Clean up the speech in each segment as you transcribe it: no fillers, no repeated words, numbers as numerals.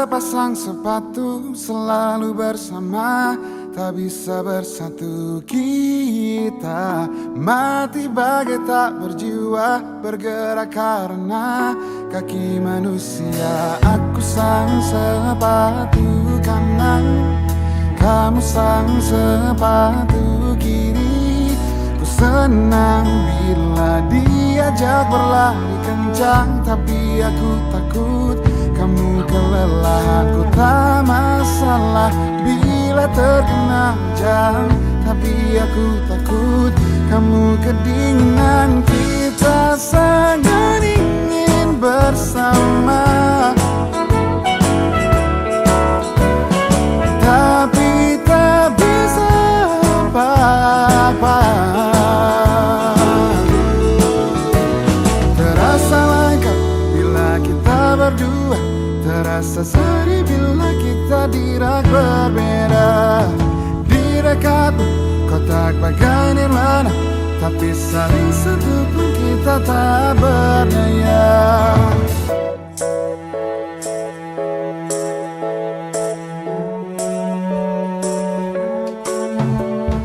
sepasang sepatu selalu bersama, tak bisa bersatu kita. Mati bagai tak berjiwa, bergerak karena kaki manusia. Aku sang sepatu kanan, kamu sang sepatu kiri. Ku senang bila diajak berlari kencang, tapi aku takut kamu kelelahan. Ku tak masalah bila terkena hujan, tapi aku takut kamu kedinginan. Kita sangat ingin bersama, tapi tak bisa apa-apa. Terasa lengkap bila kita berdua, terasa sedih bila kita di rak berbeda. Di dekatmu kotak bagai nirwana, tapi saling sentuh pun kita tak berdaya.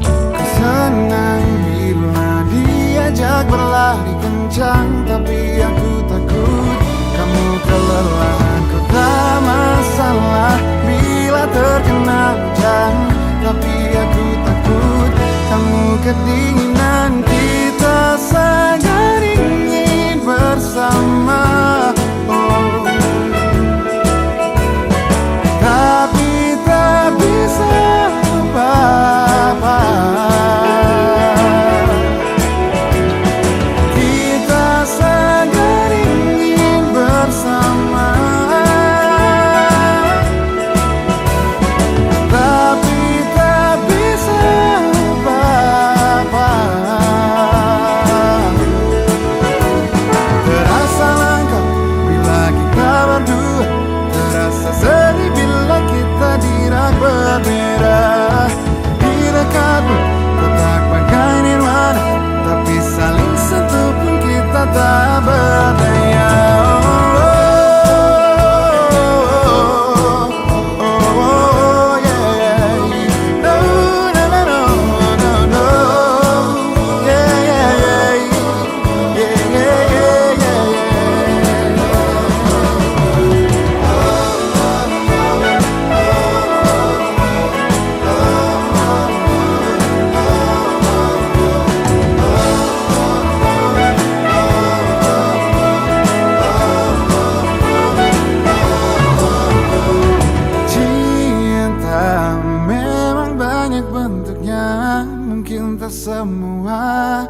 Ku senang bila diajak berlari kencang, tapi aku takut kamu kelelahan. Ku tak masalah bila terkena hujan, tapi aku takut kamu kedinginan. Kita sangat ingin bersama, oh, tapi tak bisa apa-apa. Kita sangat ingin bersama, tapi tak bisa apa-apa. Terasa lengkap bila kita berdua, terasa sedih bila kita di rak berbeda. Di dekatmu kotak bagai nirwana, tapi saling sentuh pun kita tak berdaya. Bentuknya mungkin tak semua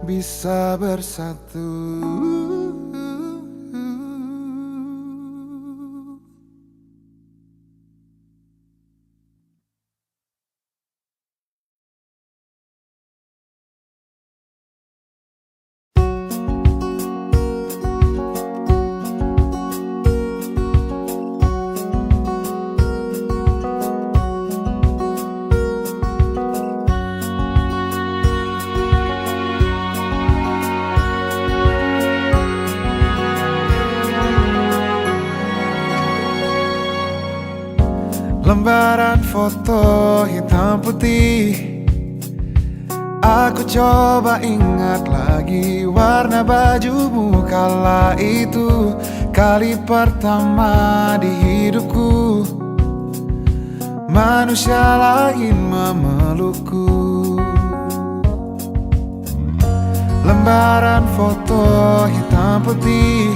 bisa bersatu. Lembaran foto hitam putih, aku coba ingat lagi warna bajumu kala itu. Kali pertama di hidupku manusia lain memelukku. Lembaran foto hitam putih,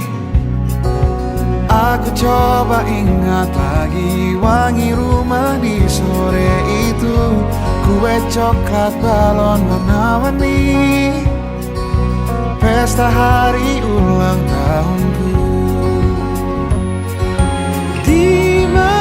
aku coba ingat lagi wangi rumah di sore itu. Kue coklat, balon warna-warni, pesta hari ulang tahunku. Dimanapun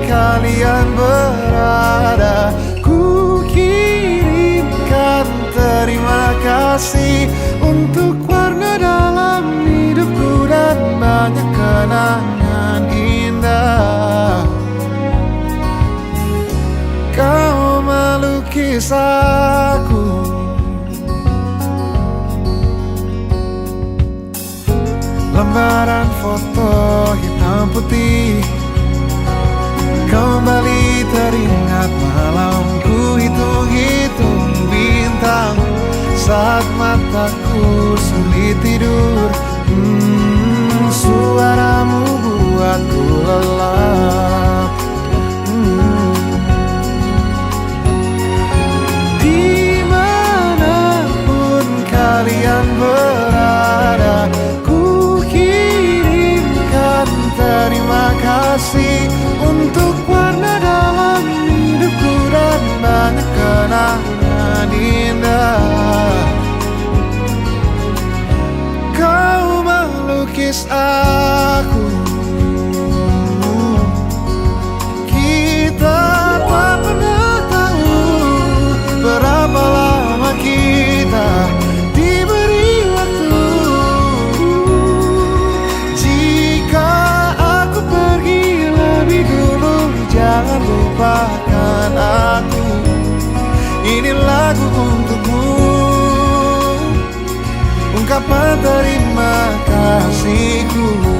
kalian berada, ku kirimkan terima kasih untuk warna dalam hidupku dan banyak kenangan indah. Kau melukis aku, lembaran foto hitam hitam putih. Kembali teringat malam ku hitung-hitung bintang saat mataku sulit tidur. Suaramu buatku lelap. Dimanapun kalian berada, ku kirimkan terima kasih untuk warna dalam hidupku dan banyak kenangan indah. Kau melukis aku, kita tak pernah tahu berapa lama kita diberi waktu. Jika aku pergi lebih dulu, jangan lupakan aku. Ini lagu untukmu, ungkapan terima kasihku.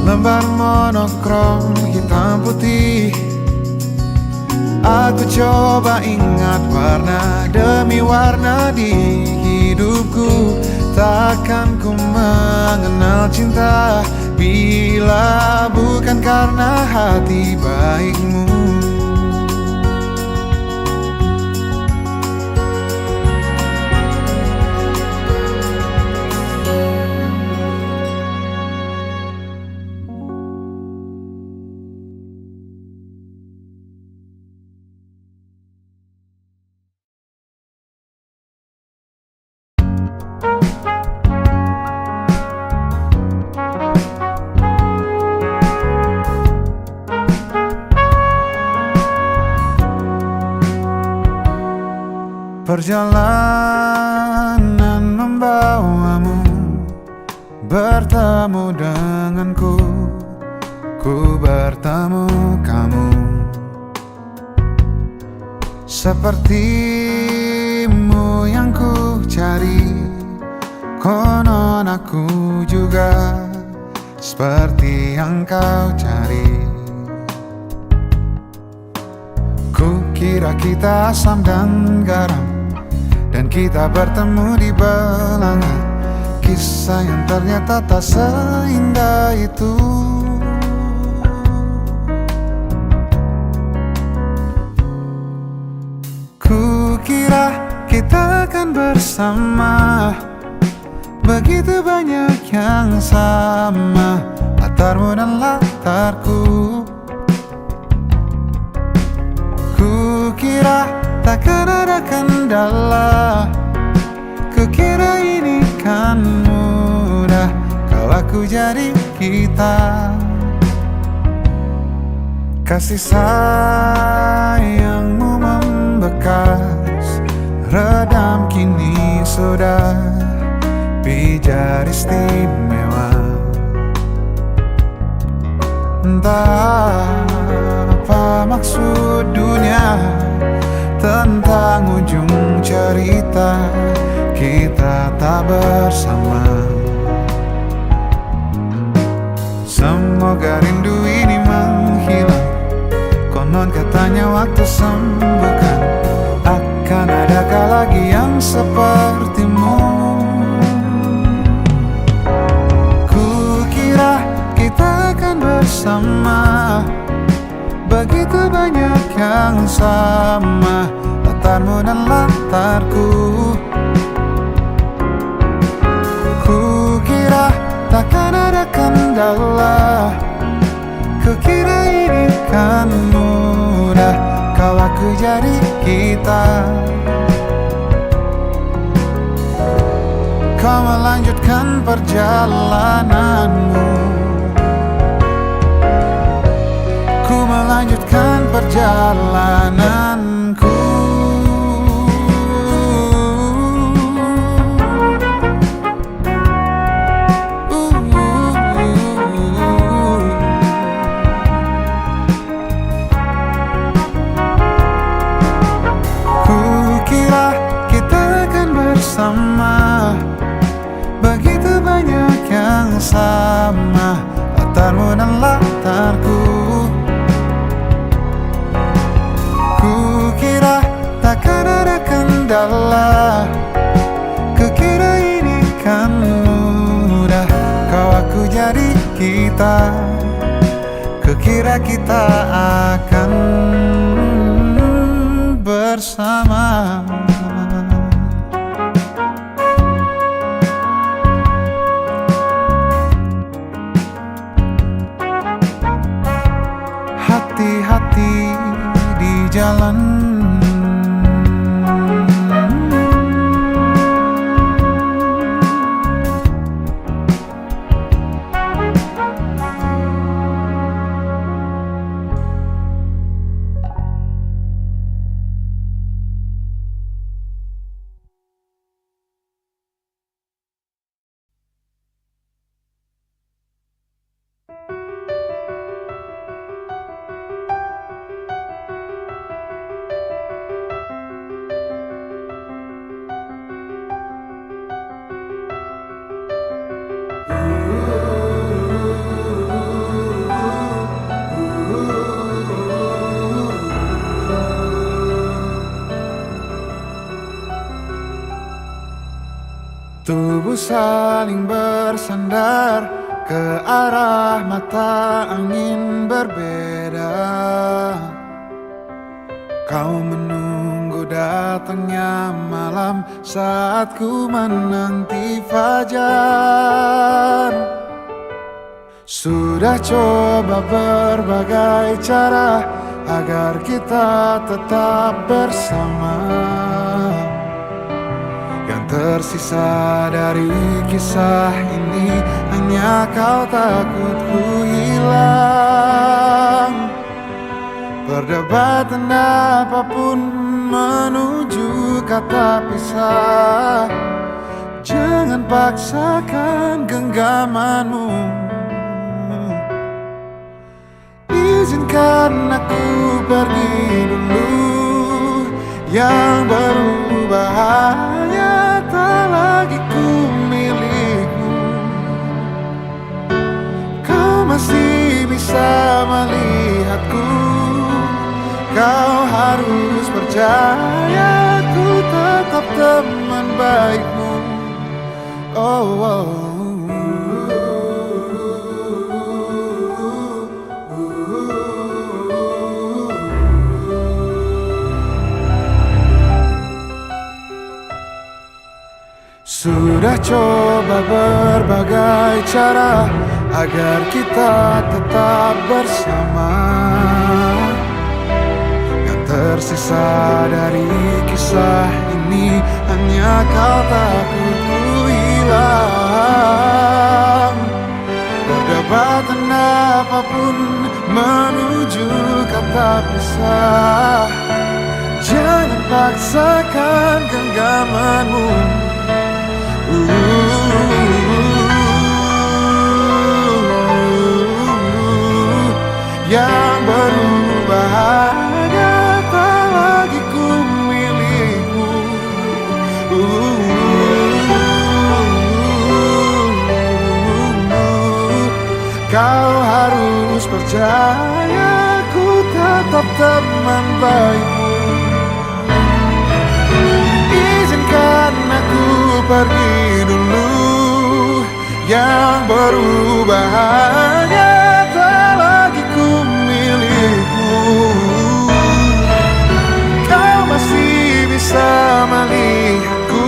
Lembar monokrom hitam putih, aku coba ingat warna demi warna di hidupku. Takkan ku mengenal cinta bila bukan karena hati baikmu. Perjalanan membawamu bertemu denganku, ku bertemu kamu. Sepertimu yang ku cari, konon aku juga seperti yang kau cari. Ku kira kita asam dan garam, dan kita bertemu di belanga. Kisah yang ternyata tak seindah itu. Ku kira kita akan bersama, begitu banyak yang sama, latarmu dan latarku. Ku kira takkan ada kendala, kukira ini kan mudah kalau aku jadi kita. Kasih sayangmu membekas, redam kini sudah pijar istimewa. Entah apa maksud dunia tentang ujung cerita kita tak bersama. Semoga rindu ini menghilang, konon katanya waktu sembuhkan. Akan adakah lagi yang sepertimu? Kukira kita akan bersama, begitu banyak yang sama, latarmu dan latarku. Kukira takkan ada kendala, kukira ini kan mudah kalau aku jadi kita. Kau melanjutkan perjalananmu, ku melanjutkan perjalananku. Kukira kita akan bersama, bersama, latarmu dan latarku. Kukira takkan ada kendala, kukira ini kan mudah. Kau aku jadi kita, kukira kita akan bersama. Hati-hati di jalan, tubuh saling bersandar ke arah mata angin berbeda. Kau menunggu datangnya malam saat ku menanti fajar. Sudah coba berbagai cara agar kita tetap bersama. Yang tersisa dari kisah ini hanya kau takut ku hilang. Perdebatan apapun menuju kata pisah. Jangan paksakan genggamanmu, izinkan aku pergi dulu. Yang berubah hanya tak lagi ku milikmu. Kau masih bisa melihatku, kau harus percaya ku tetap teman baikmu. Oh, oh. Sudah coba berbagai cara agar kita tetap bersama. Yang tersisa dari kisah ini hanya kau takut ku hilang. Perdebatan apapun menuju kata pisah. Jangan paksakan genggamanmu. Yang berubah hanya tak lagi ku milikmu. Kau harus percaya ku tetap teman baikmu. Izinkan aku pergi dulu. Yang berubah hanya tak lagi ku milikmu. Kau masih bisa melihatku,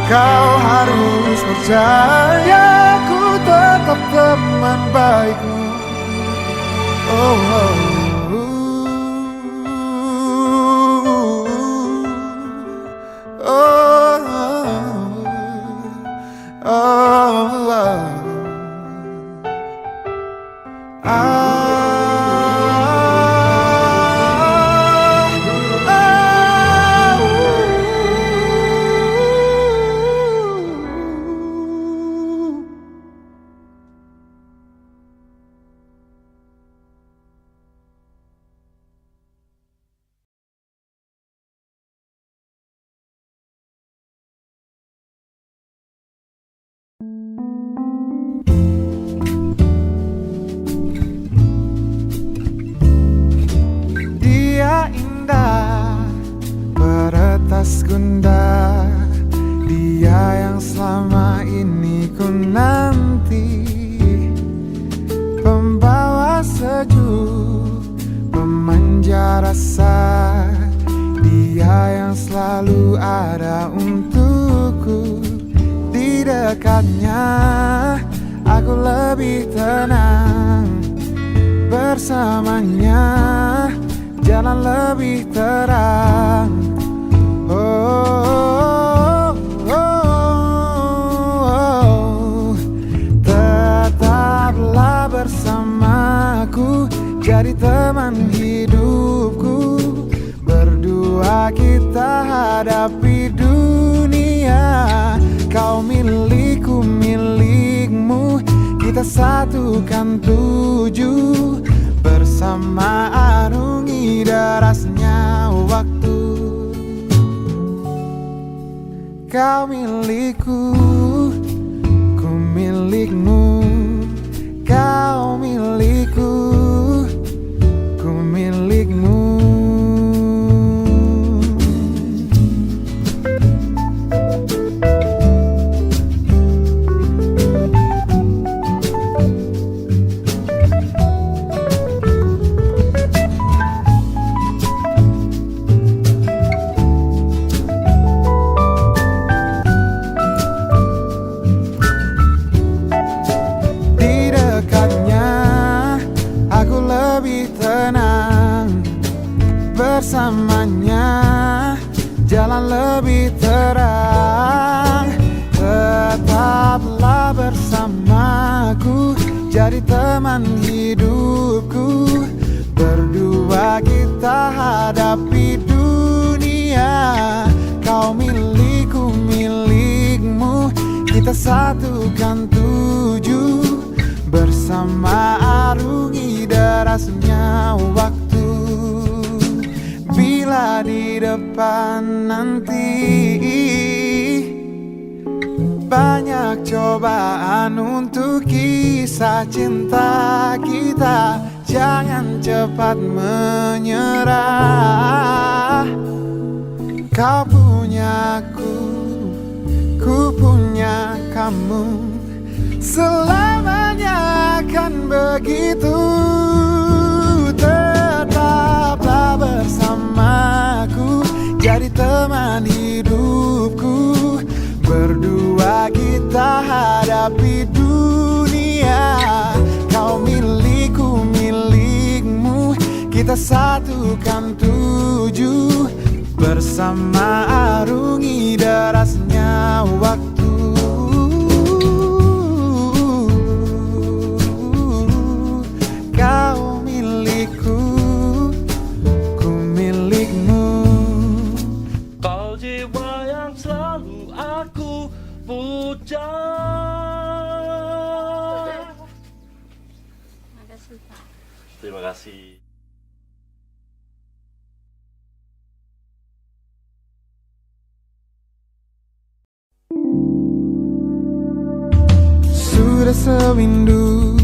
kau harus percaya ku tetap teman baikmu. Oh, oh. lantas gundah. Dia yang selama ini ku nanti, pembawa sejuk, pemanja rasa. Dia yang selalu ada untukku. Di dekatnya aku lebih tenang, bersamanya jalan lebih terang. Oh, oh, oh. Tetaplah bersamaku, jadi teman hidupku. Berdua kita hadapi dunia. Kau milikku, milikmu, kita satukan tuju. Bersama arungi derasnya waktu. Kau milikku, ku milikmu. Kau milikku, ku milikmu. Bersamanya jalan lebih terang. Tetaplah bersamaku, jadi teman hidupku. Berdua kita hadapi dunia. Kau milikku, milikmu, kita satukan tuju. Bersama arungi derasnya waktu. Bila di depan nanti banyak cobaan untuk kisah cinta kita, jangan cepat menyerah. Kau punya ku punya kamu, selamanya akan begitu. Tetaplah bersamaku, jadi teman hidupku. Berdua kita hadapi dunia. Kau milikku, milikmu, kita satukan tuju. Bersama arungi derasnya waktu. Kau milikku, ku milikmu. Kau jiwa yang selalu aku puja. Terima kasih. Sudah sewindu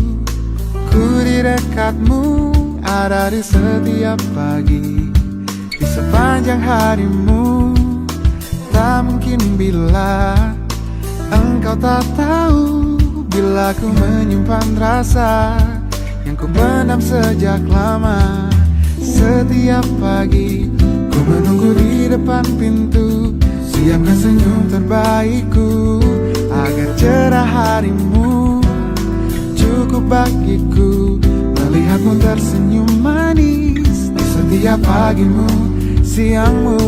ku di dekatmu, ada di setiap pagi, di sepanjang harimu. Tak mungkin bila engkau tak tahu, bila ku menyimpan rasa yang ku pendam sejak lama. Setiap pagi ku menunggu di depan pintu, siapkan senyum terbaikku agar cerah harimu. Cukup bagiku melihatmu tersenyum manis di setiap pagimu, siangmu,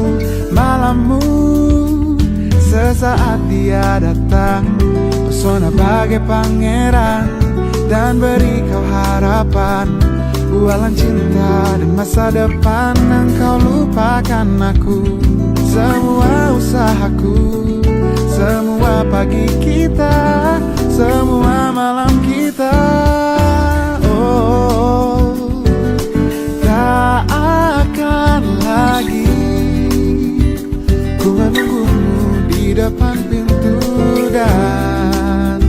malammu. Sesaat dia datang, pesona bagai pangeran, dan beri kau harapan, bualan cinta dan masa depan. Engkau lupakan aku, semua usahaku, semua pagi kita, semua malam kita. Oh, tak akan lagi ku menunggumu di depan pintu, dan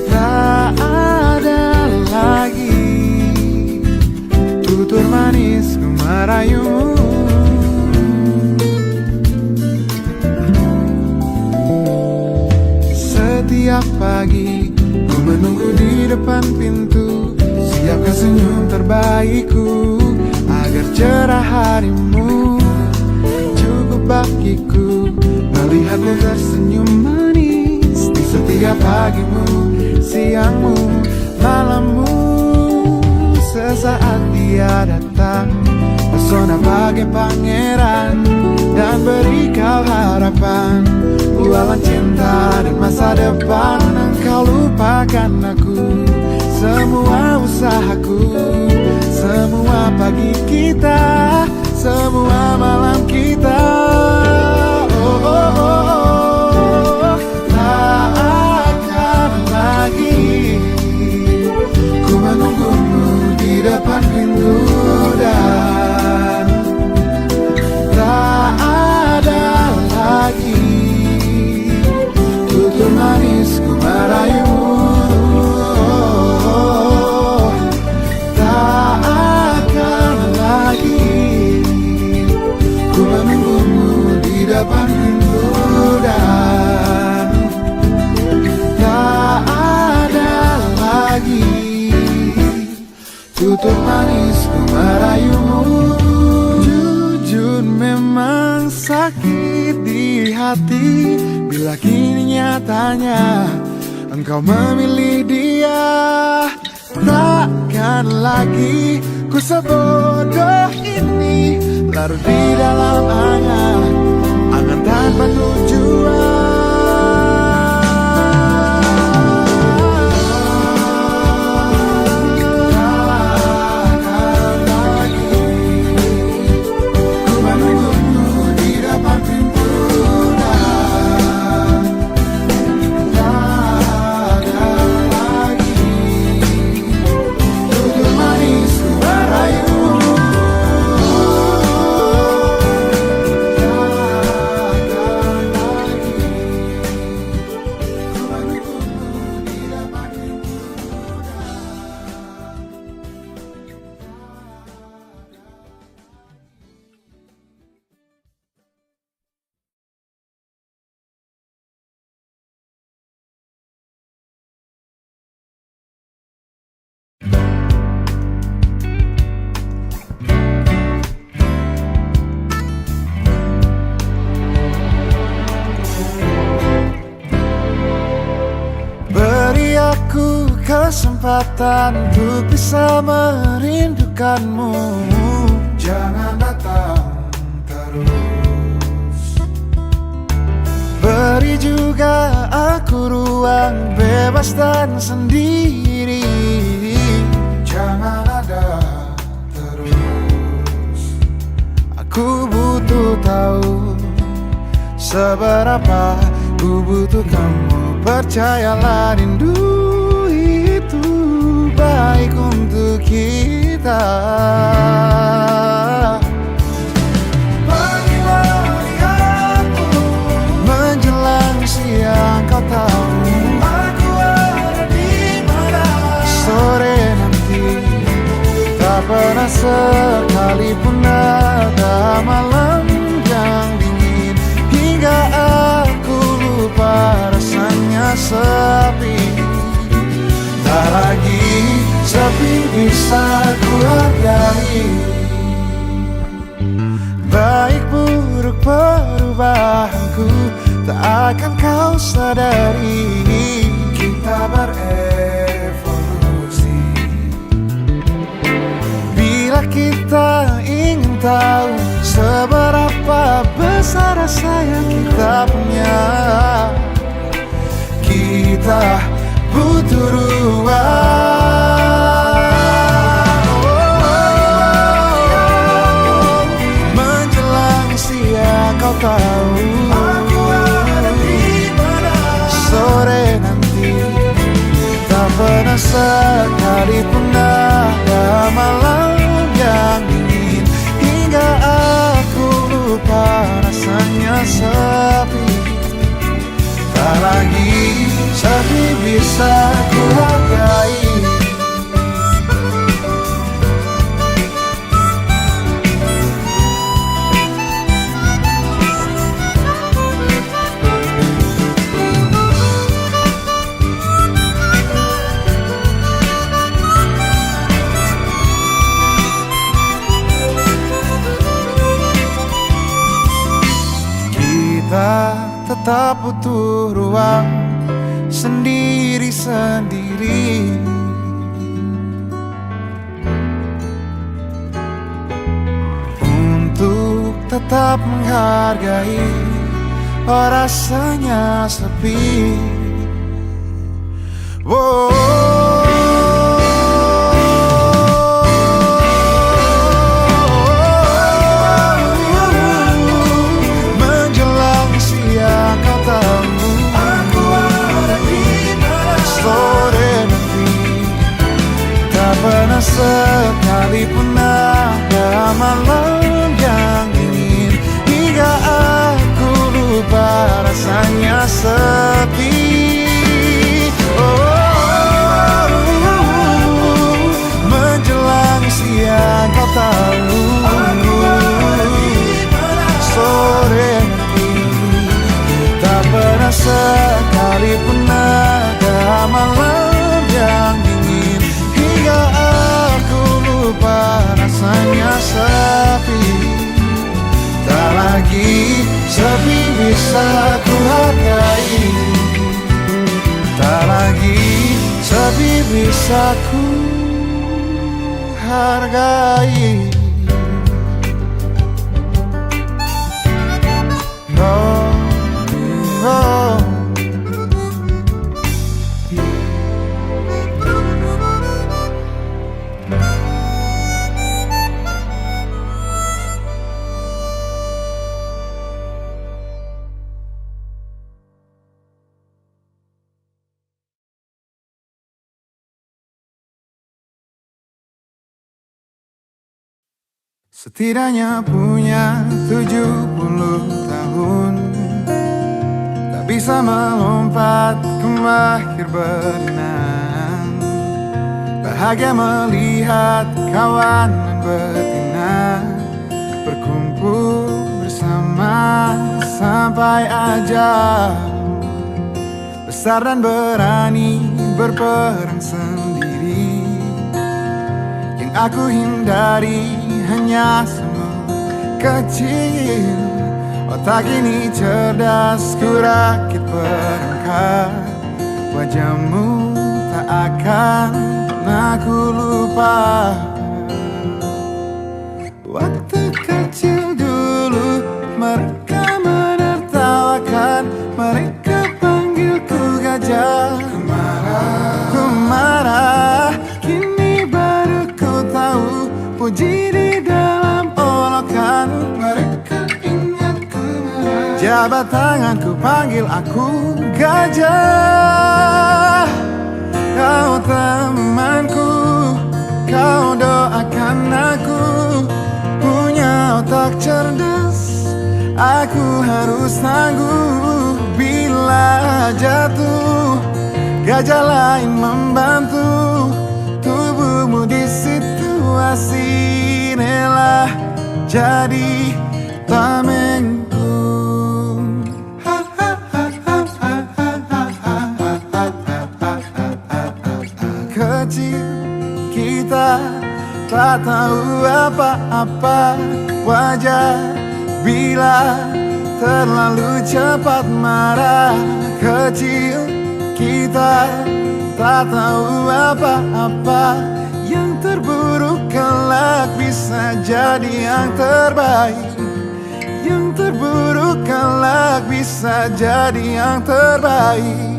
tak ada lagi tutur manis ku merayumu. setiap pagi ku menunggu di depan pintu, siapkan senyum terbaikku agar cerah harimu. Cukup bagiku melihatmu tersenyum manis di setiap pagimu, siangmu, malammu. Sesaat dia datang, pesona bagai pangeran dan beri kau harapan, bualan cinta dan masa depan. Engkau lupakan aku, semua usahaku, semua pagi kita, semua malam kita. Oh, oh, oh, tak akan lagi ku menunggumu di depan pintu, dan tak ada lagi tutur manis ku merayumu. Tak akan lagi ku menunggumu di depan pintu, dan tak ada lagi tutur manis ku merayumu. Jujur memang sakit di hati bila kini nyatanya engkau memilih dia. Takkan lagi ku sebodoh ini larut di dalam angan tanpa tujuan. Kesempatan untuk bisa merindukanmu, jangan datang terus. Beri juga aku ruang bebas dan sendiri, jangan ada terus. Aku butuh tahu seberapa ku butuh kamu. Percayalah rindu itu baik untuk kita. Pagi-pagi aku menjelang siang, kau tahu aku ada di mana. Sore nanti tak pernah sekalipun ada malam yang dingin, hingga aku lupa rasanya sepi. Tak lagi sepi bisa ku hargai, baik buruk perubahanku tak akan kau sadari. Kita berevolusi bila kita ingin tahu seberapa besar rasa yang kita punya. Kita butuh ruang. Menjelang siang kau tahu aku ada di mana. Sore nanti tak pernah sekalipun ada malam yang dingin, hingga aku lupa rasanya sepi. Tak lagi sepi bisa ku hargai. tak butuh ruang sendiri-sendiri. Untuk tetap menghargai, oh rasanya sepi. Menjelang siang kau tahu aku ada di mana. Sore nanti tak pernah sekalipun ada malam yang dingin, hingga aku lupa rasanya sepi. Menjelang siang kau tahu aku ada di mana. Sore nanti tak pernah sekalipun ada malam yang dingin, hingga aku lupa rasanya sepi. Tak lagi sepi bisa ku hargai, tak lagi sepi bisa ku hargai. Oh, oh. Setidaknya punya 70 tahun, tak bisa melompat ke mahir berenang. Bahagia melihat kawan dan betina berkumpul bersama sampai ajal. Besar dan berani berperang sendiri, yang aku hindari hanya semut kecil. Otak ini cerdas, ku rakit perangkat. Wajahmu tak akan pernah ku lupa. Waktu kecil dulu mereka menertawakan, mereka panggilku gajah. Ku marah, kini baru ku tahu puji di dalam olokan. Mereka ingatku marah, jabat tanganku panggil aku gajah. Kau temanku, kau doakan aku, punya otak cerdas. Aku harus tangguh bila jatuh, gajah lain membantu. Tubuhmu di situasi rela jadi tamengku. Kecil kita tak tahu apa-apa, wajar bila terlalu cepat marah. Kecil kita tak tahu apa-apa, yang terburuk kelak bisa jadi yang terbaik. Yang terburuk kelak bisa jadi yang terbaik.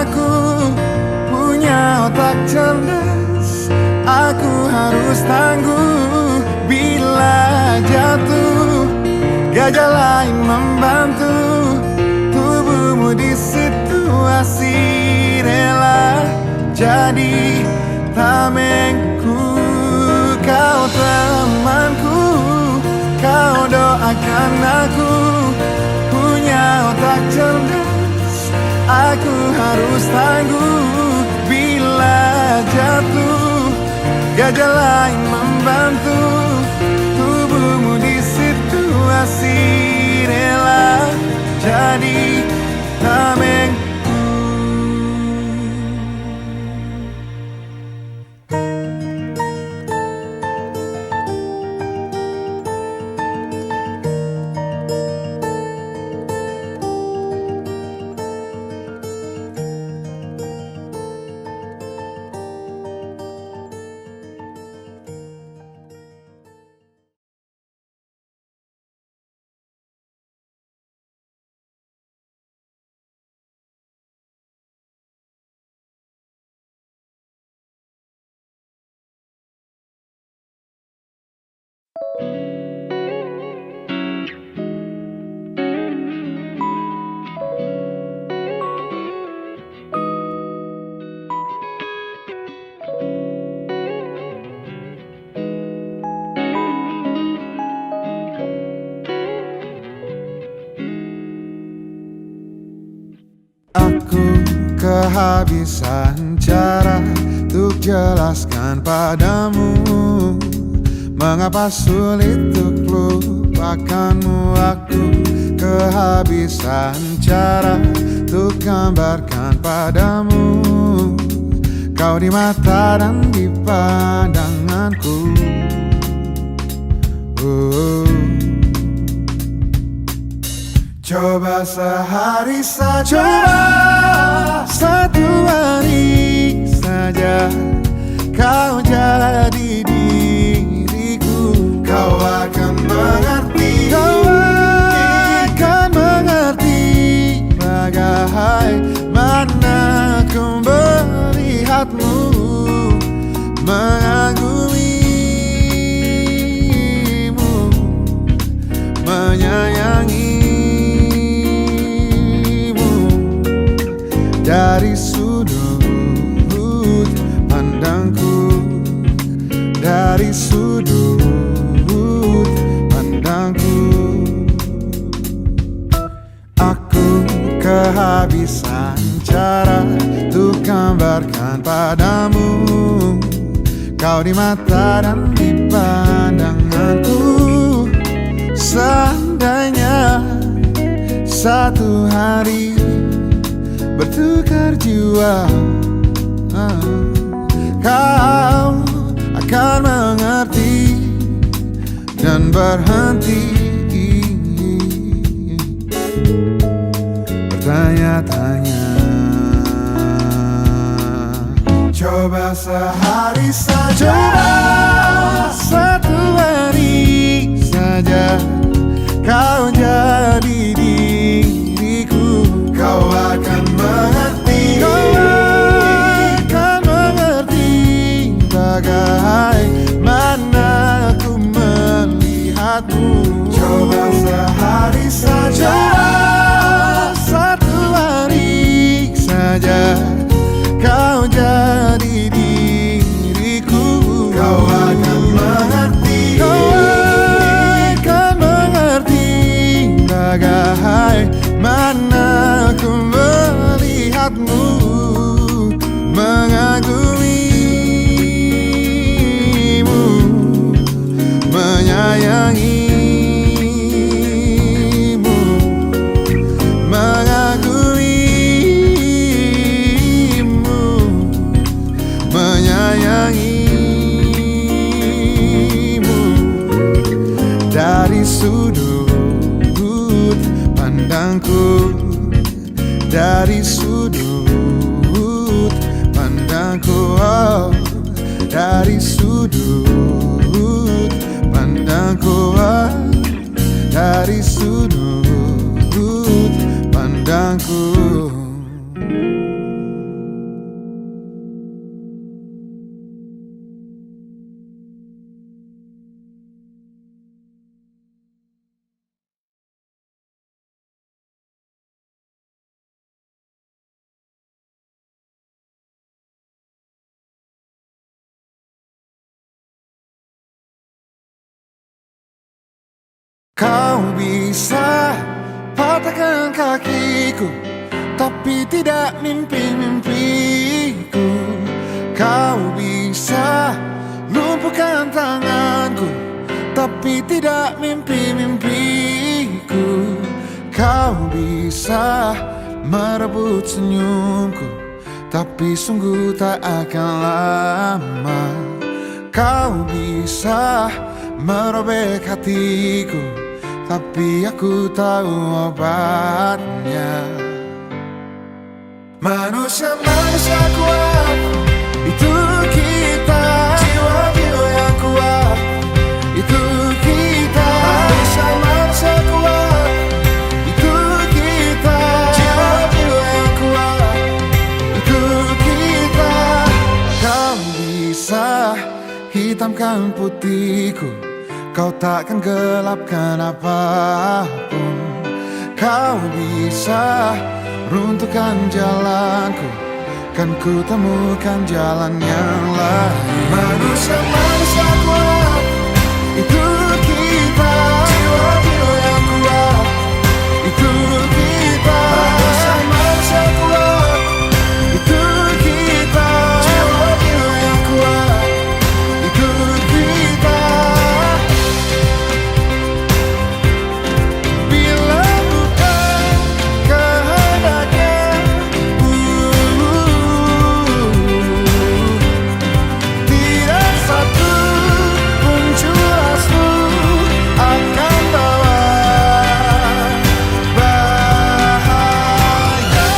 Aku punya otak cerdas, aku harus tangguh bila jatuh, gajah lain membantu. Tubuhmu di situasi rela jadi tamengku. Kau temanku, kau doakan aku, punya otak cerdas. Aku harus tangguh bila jatuh, gajah lain membantu. Tubuhmu di situasi rela jadi tamengku. Aku kehabisan cara untuk jelaskan padamu mengapa sulit untuk lupakanmu. Aku kehabisan cara untuk gambarkan padamu kau di mata dan di pandanganku. Coba sehari saja, coba satu hari saja kau jadi diriku. Kau akan mengerti, kau akan mengerti bagaimana ku melihatmu, mengagumimu, menyayangi. Dari sudut pandangku, dari sudut pandangku, aku kehabisan cara untuk gambarkan padamu kau di mata dan di pandanganku. Seandainya satu hari bertukar jiwa, kau akan mengerti dan berhenti bertanya-tanya. Coba sehari saja, coba satu hari saja kau jadi diriku. Kau akan mengerti, kau akan mengerti bagaimana ku melihatmu. Coba sehari saja, satu hari saja kau jadi diriku. Kau akan mengerti, kau akan mengerti bagaimana ku melihatmu, mengagumimu, menyayangimu, mengagumimu, menyayangimu. Dari sudut pandangku, dari sudut pandangku, oh, dari sudut pandangku, oh, dari sudut pandangku. Kau bisa patahkan kakiku, tapi tidak mimpi-mimpiku. Kau bisa lumpuhkan tanganku, tapi tidak mimpi-mimpiku. Kau bisa merebut senyumku, tapi sungguh tak akan lama. Kau bisa merobek hatiku, tapi aku tahu obatnya. Manusia-manusia kuat, itu kita. Jiwa-jiwa yang kuat, itu kita. Manusia-manusia kuat, itu kita. Jiwa-jiwa yang kuat, itu kita. Kau bisa hitamkan putihku, kau takkan gelapkan apapun. Kau bisa runtuhkan jalanku, kan ku temukan jalan yang lain. Manusia-manusia kuat, itu kita. Jiwa-jiwa yang kuat, itu kita. Manusia-manusia kuat, itu kita. Jiwa-jiwa yang kuat, itu kita. Bila bukan kehendaknya, tidak satu pun jelasmu akan bawa bahaya.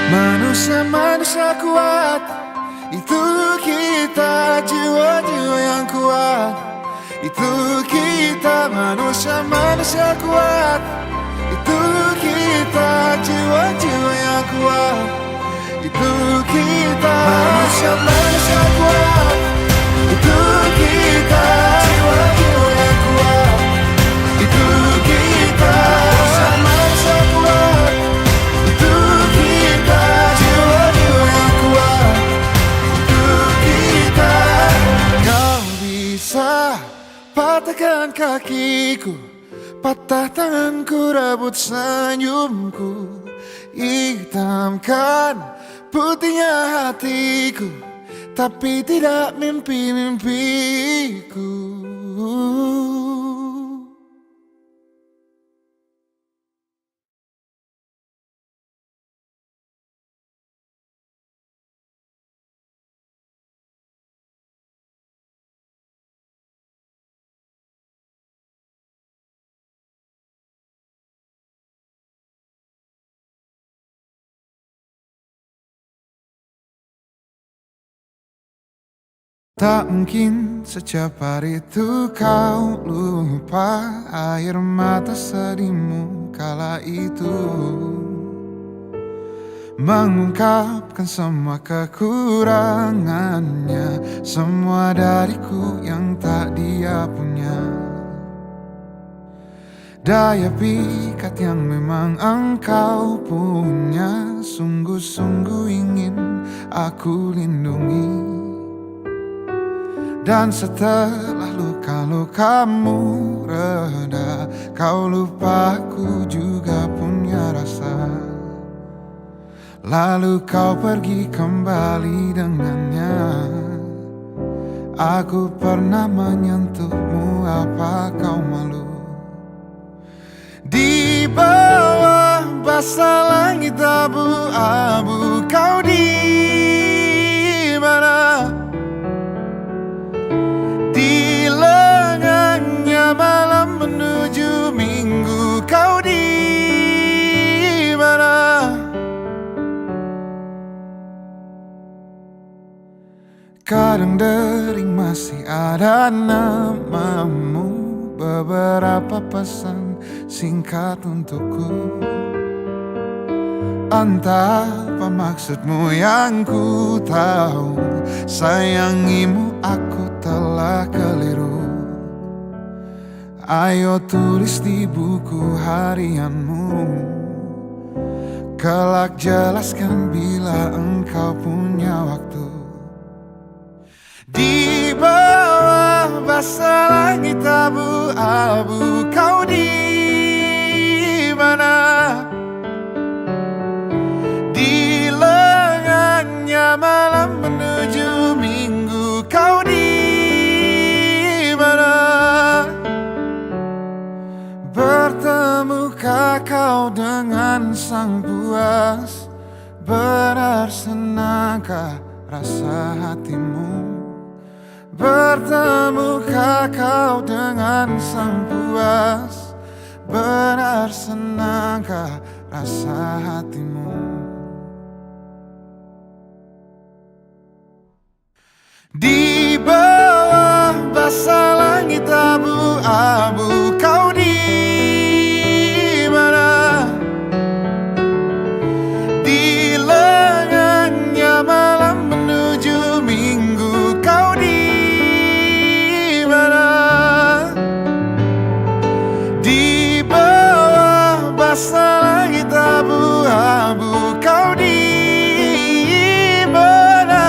Manusia-manusia kuat, itu kita. Jiwa-jiwa yang kuat, itu kita. Manusia-manusia kuat, itu kita. Jiwa-jiwa yang kuat, itu kita. Manusia-manusia kuat, itu kita. Jiwa-jiwa yang kuat, itu kita. Manusia-manusia kuat, itu kita. Jiwa-jiwa yang kuat, itu kita. Kau bisa patahkan kakiku, patah tanganku, rebut senyumku, hitamkan putihnya hatiku, tapi tidak mimpi-mimpiku. Tak mungkin secepat itu kau lupa air mata sedihmu kala itu, mengungkapkan semua kekurangannya, semua dariku yang tak dia punya. Daya pikat yang memang engkau punya, sungguh-sungguh ingin aku lindungi. Dan setelah luka-lukamu reda, kau lupa aku juga punya rasa. Lalu kau pergi kembali dengannya. Aku pernah menyentuhmu, apa kau malu? Di bawah basah langit abu-abu, kau di mana? Di lengannya malam menuju minggu, kau di mana? Kadang dering masih ada namamu, beberapa pesan singkat untukku. Entah apa maksudmu yang ku tahu, sayangimu aku telah keliru. Ayo tulis di buku harianmu, Kelak jelaskan bila engkau punya waktu. Di bawah basah langit abu-abu, kau di mana? Di lengannya malam menuju minggu, kau di mana? Bertemukah kau dengan sang puas? Benar senangkah rasa hatimu? Bertemukah kau dengan sang puas? Benar senangkah rasa hatimu? Di bawah basah langit abu-abu, kau di mana? Di lengannya malam menuju minggu, kau di mana? Di bawah basah langit abu-abu, kau di mana?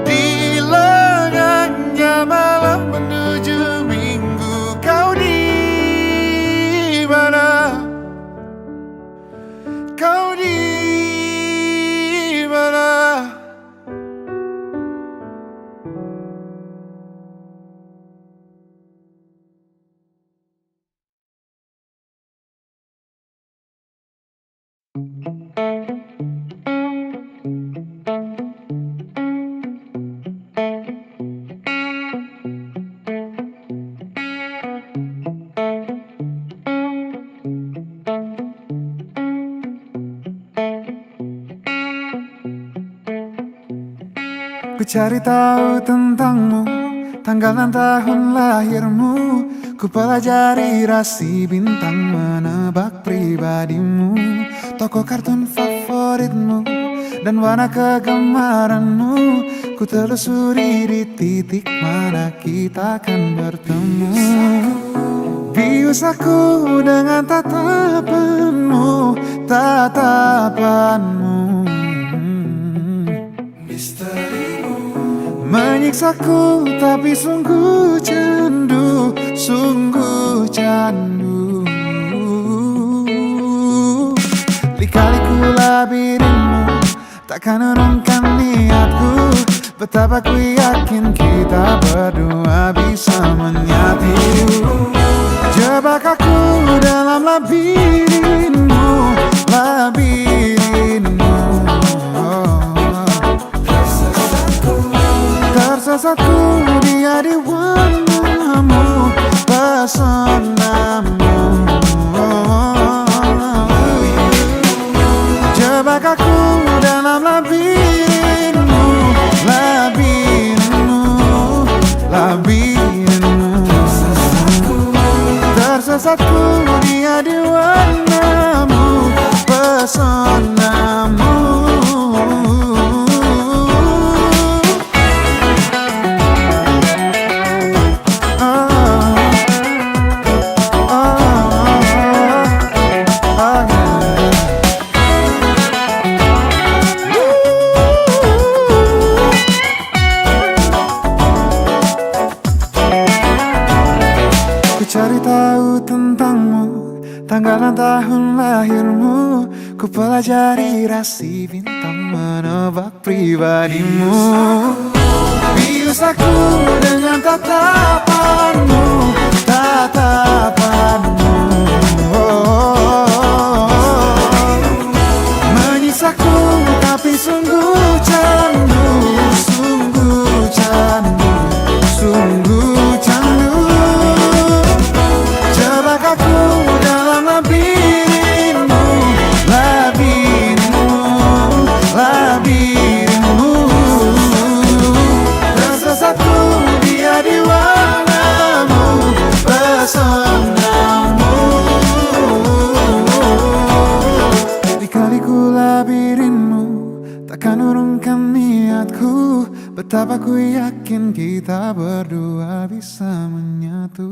Di lengannya malam menuju minggu, kau di mana? Kau di mana? Ku cari tahu tentangmu, tanggal dan tahun lahirmu. Ku pelajari rasi bintang, menebak pribadimu, tokoh kartun favoritmu, dan warna kegemaranmu. Ku telusuri di titik mana kita akan bertemu. Bius aku dengan tatapanmu, tatapanmu. Menyiksaku tapi sungguh candu, sungguh candu. Lika-liku labirinmu takkan urungkan niatku. Betapa ku yakin kita berdua bisa menyatu. Jebak aku dalam labirinmu, labirinmu. Tersesatku dia di warnamu, pesonamu. Jebak aku dalam labirinmu, labirinmu, labirinmu. Tersesatku dia di warnamu, pesonamu. Cari tahu tentangmu, tanggal dan tahun lahirmu. Ku pelajari rasi bintang, menebak pribadimu. Bius aku dengan tatapanmu, tatapanmu. Menyiksaku tapi sungguh candu, sungguh candu, sungguh candu. Aku dalam labirinmu, labirinmu, labirinmu. Tersesatku dia di warnamu, pesonamu. Lika-liku labirinmu takkan urungkan niatku. Betapa ku yakin kita berdua bisa menyatu.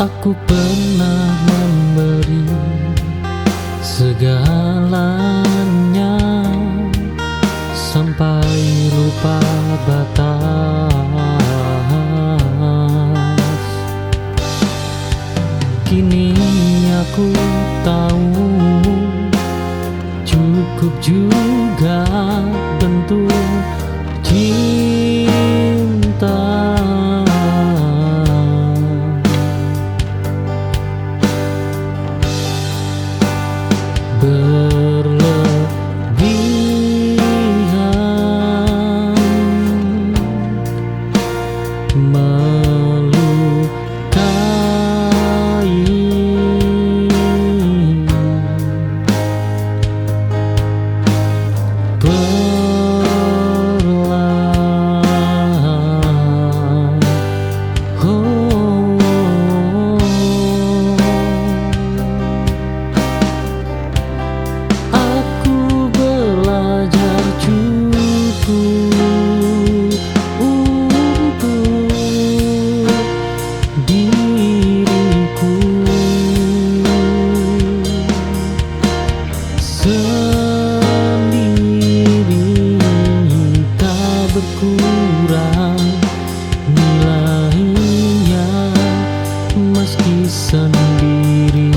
Aku pernah memberi segalanya sampai lupa batas. Kini aku tahu cukup juga bentuk cinta. Berlebihan melukai, perlahan. Aku belajar cukup untuk diriku sendiri, tak berkurang nilainya meski sendiri.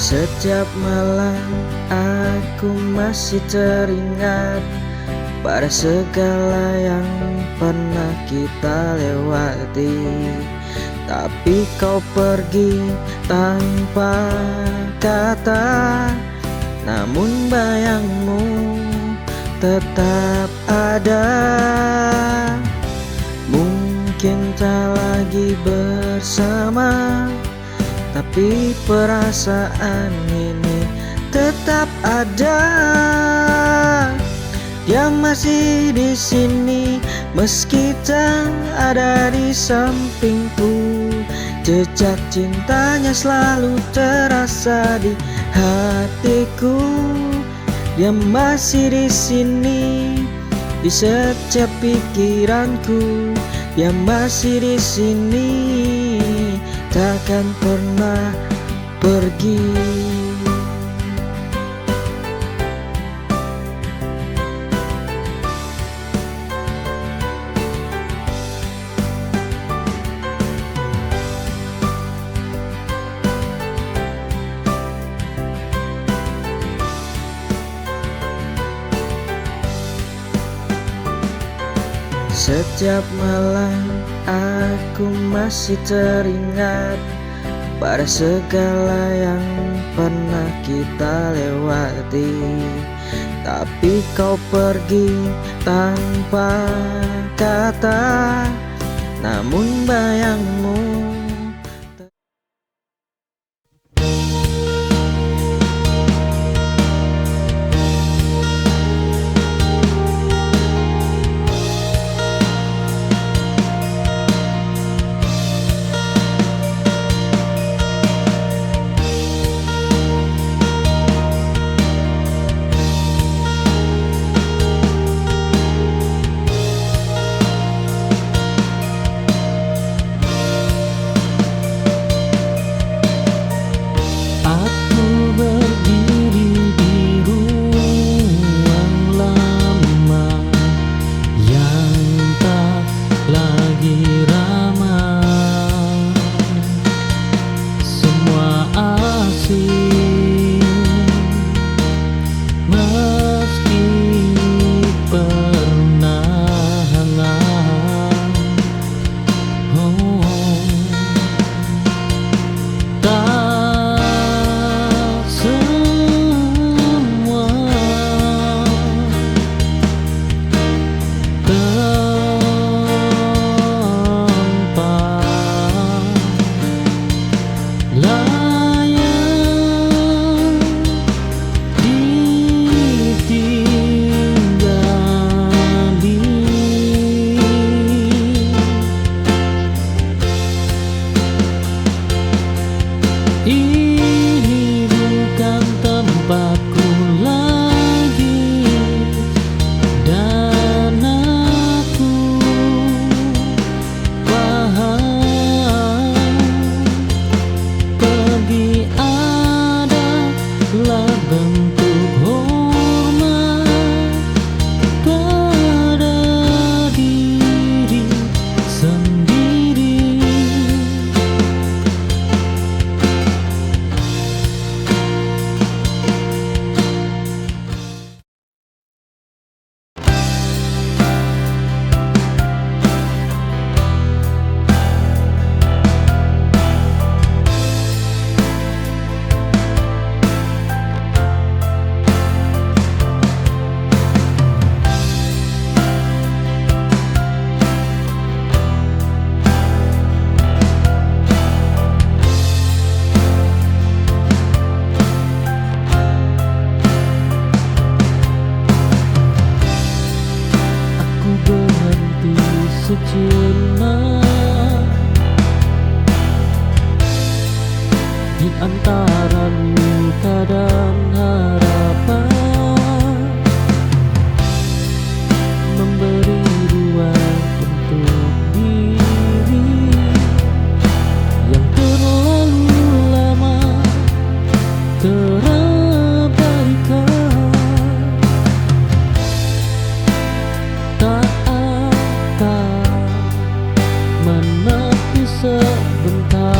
Setiap malam aku masih teringat pada segala yang pernah kita lewati. Tapi kau pergi tanpa kata, namun bayangmu tetap ada. Mungkin tak lagi bersama, tapi perasaan ini tetap ada. Dia masih di sini meski tak ada di sampingku. Jejak cintanya selalu terasa di hatiku. Dia masih di sini di setiap pikiranku. Dia masih di sini, takkan pernah pergi. Setiap malam aku masih teringat pada segala yang pernah kita lewati. Tapi kau pergi tanpa kata, namun bayangmu sejenak di antara luka dan harapan, memberi ruang untuk diri yang terlalu lama terabaikan. Tak akan menepi sebentar.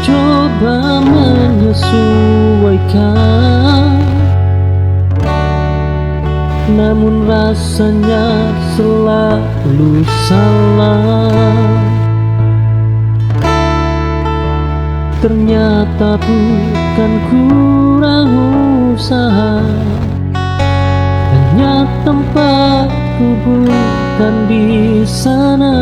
coba menyesuaikan, namun rasanya selalu salah. Ternyata bukan kurang usaha, hanya tempatku bukan di sana.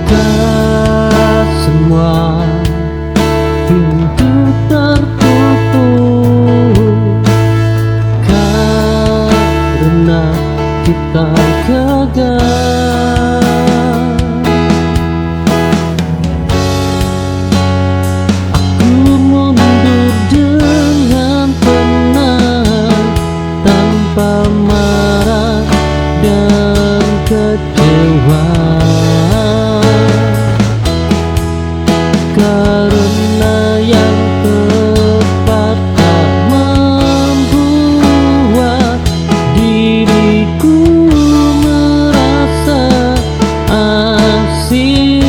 Tak semua pintu tertutup karena kita gagal. Aku mundur dengan tenang, tanpa marah dan kecewa, karena yang tepat tak membuat diriku merasa asing.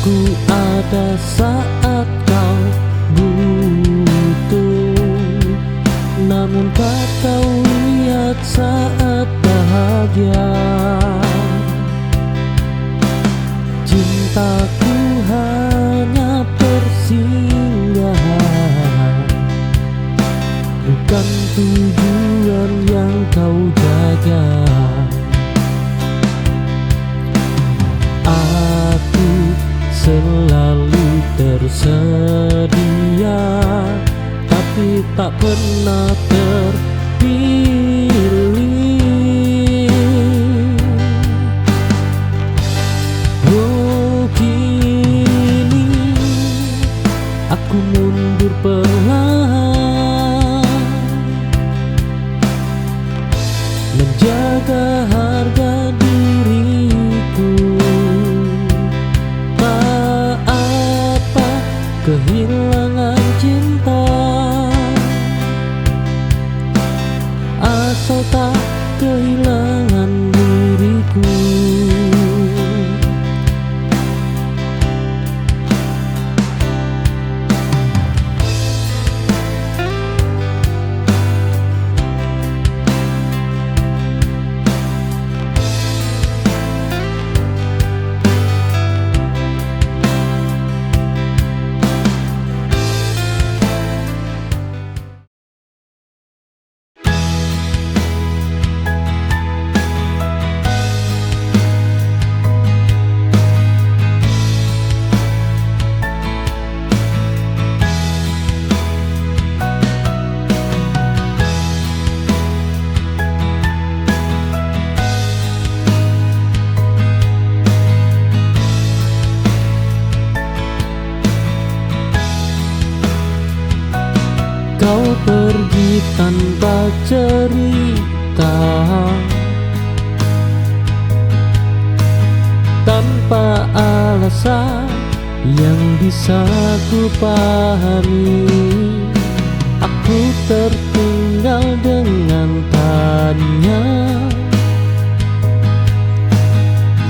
Aku ada saat kau butuh, namun tak kau lihat saat bahagia. Cintaku hanya persinggahan, bukan tujuan yang kau jaga. Selalu tersedia, tapi tak pernah terpilih. Oh, kini aku mundur perlahan, menjaga harga diriku. Kehilangan cinta, asal tak kehilangan diriku. Kau pergi tanpa cerita, tanpa alasan yang bisa ku pahami. Aku tertinggal dengan tanya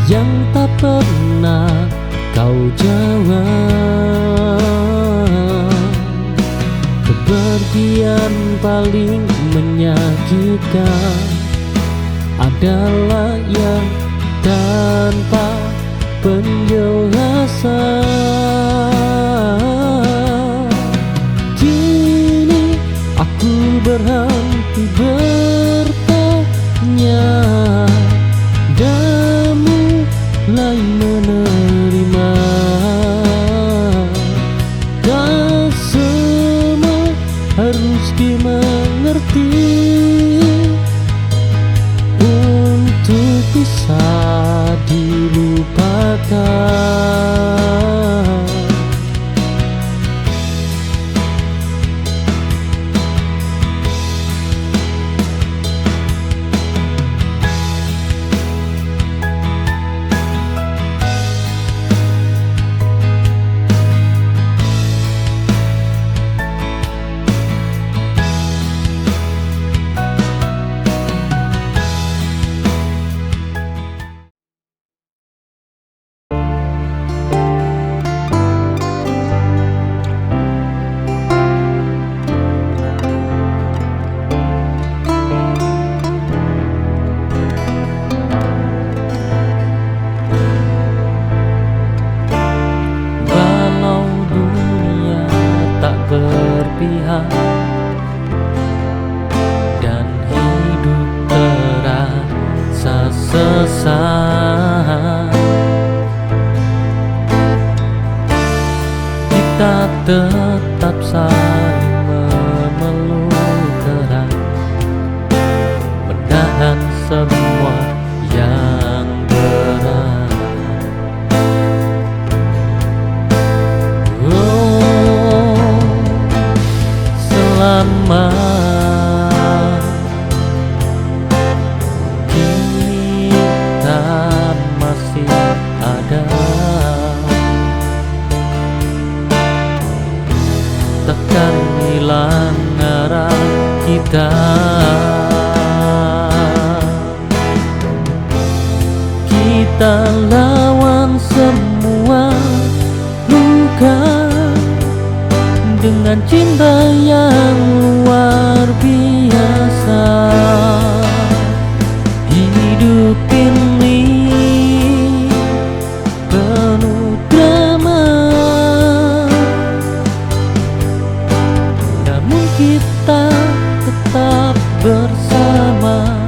yang tak pernah kau jawab. Kepergian paling menyakitkan adalah yang tanpa penjelasan. Kini aku berhenti bertanya dan mulai menerima. Tak semua harus dimengerti untuk bisa dilupakan. Berpihak dan hidup terasa sesat, kita tetap saling memeluk erat, menahan semua yang berat. Selama kita masih ada, takkan hilang arah kita. Kita lawan semua luka dengan cinta yang luar biasa. Hidup ini penuh drama, namun kita tetap bersama.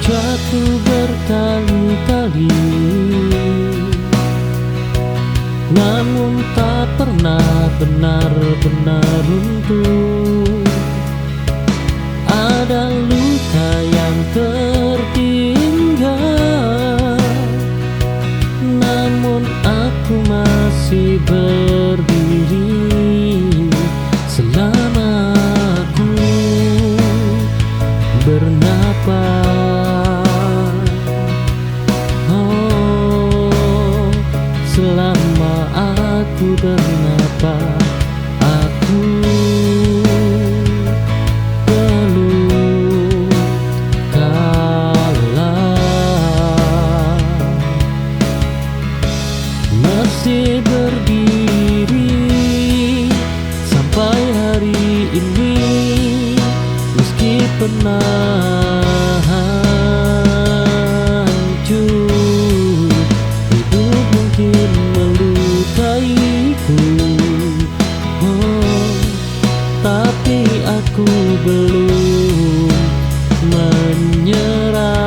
Jatuh berkali-kali, namun tak pernah benar-benar runtuh. Ada luka yang tertinggal, namun aku masih berdiri. Selama aku bernapas, selama aku bernapas, aku belum kalah. Masih berdiri sampai hari ini, meski pernah hancur. Hidup mungkin melukaiku, tapi aku belum menyerah.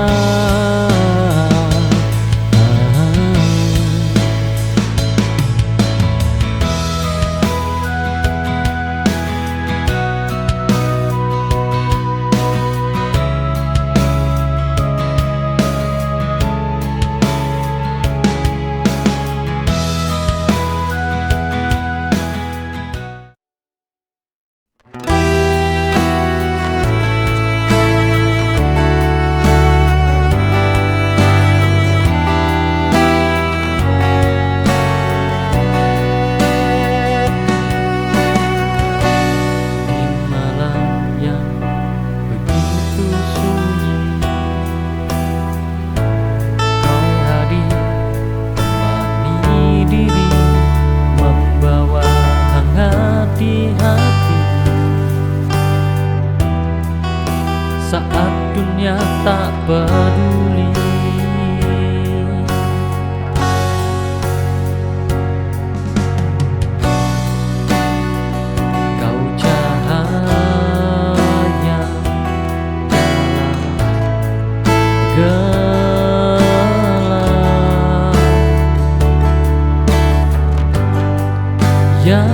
yang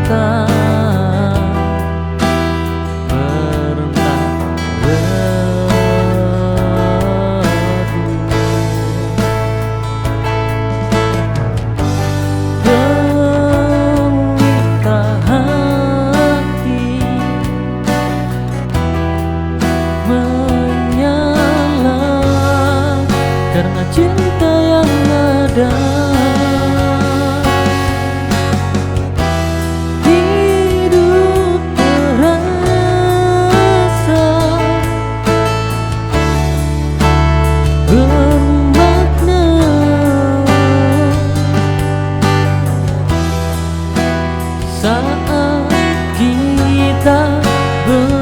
tak pernah berubah. Pelita hati menyala karena cinta yang ada. Hidup terasa bermakna saat kita bersama.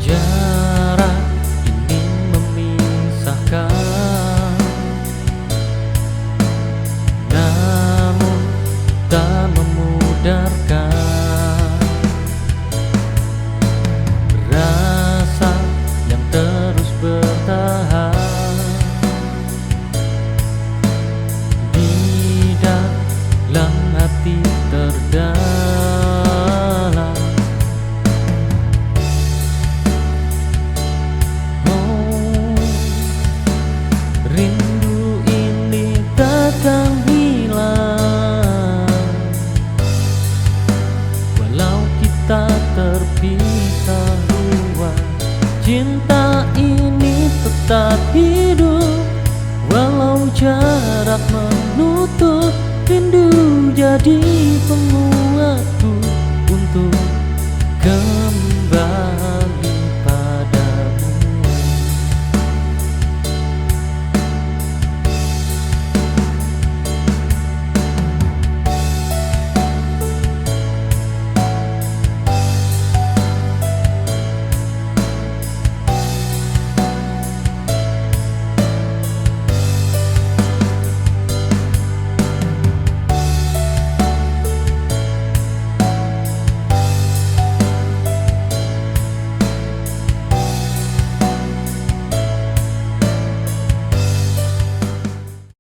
Jarak ini memisahkan, namun tak memudarkan. Rasa yang terus bertahan di dalam hati terdalam. Rindu ini takkan hilang walau kita terpisah ruang. Cinta ini tetap hidup walau jarak menutup. Rindu jadi penguat.